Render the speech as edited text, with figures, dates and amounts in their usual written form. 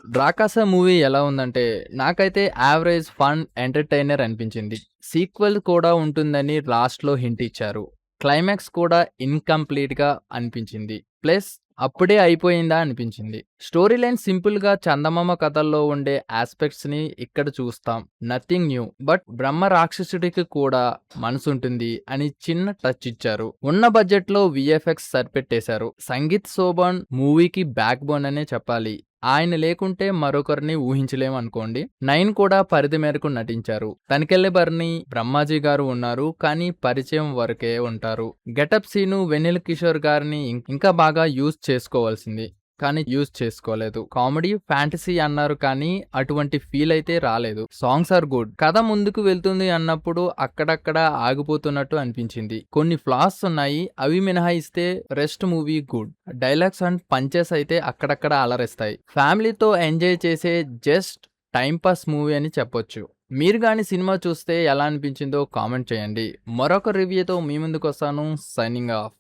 'రాకాస' movie ఎలా ఉందంటే, నాకైతే యావరేజ్ ఫన్ ఎంటర్‌టైనర్ అనిపించింది. సీక్వెల్ కూడా ఉంటుందని లాస్ట్‌లో హింట్ ఇచ్చారు. క్లైమాక్స్ కూడా ఇన్‌కంప్లీట్‌గా అనిపించింది. ప్లస్ అప్పుడే అయిపోయిందా అనిపించింది. స్టోరీ లైన్ సింపుల్‌గా చందమామ కథల్లో ఉండే యాస్పెక్ట్స్‌ని ఇక్కడ చూస్తాం. Nothing new. బట్ బ్రహ్మ రాక్షసుడికి కూడా మనసుంటుంది అని చిన్న టచ్ ఇచ్చారు. ఉన్న బడ్జెట్‌లో వీఎఫ్ఎక్స్ సరిపెట్టేశారు. సంగీత్ శోభన్ మూవీకి బ్యాక్ బోన్ అనే చెప్పాలి. ఆయన లేకుంటే మరొకరిని ఊహించలేం అనుకోండి. 'నైన్' కూడా పరిధి మేరకు నటించారు. 'తనికెళ్ళే భరణి' బ్రహ్మాజీ గారు ఉన్నారు. కానీ పరిచయం వరకే ఉంటారు. గెటప్ సీను వెన్నెల కిషోర్ గారిని ఇంకా బాగా యూజ్ చేసుకోవాల్సింది. కానీ యూజ్ చేసుకోలేదు. కామెడీ, ఫ్యాంటసీ అన్నారు కానీ అటువంటి ఫీల్ అయితే రాలేదు. Songs are good. కథ ముందుకు వెళ్తుంది అన్నప్పుడు అక్కడక్కడ ఆగిపోతున్నట్టు అనిపించింది. కొన్ని ఫ్లాస్ ఉన్నాయి. అవి మినహాయిస్తే rest movie good. Dialogues and punches అయితే అక్కడక్కడ అలరిస్తాయి. ఫ్యామిలీతో ఎంజాయ్ చేసే జస్ట్ టైం పాస్ మూవీ అని చెప్పొచ్చు. మీరు గాని సినిమా చూస్తే ఎలా అనిపించిందో కామెంట్ చేయండి. మరొక రివ్యూతో మీ ముందుకు వస్తాను. Signing off.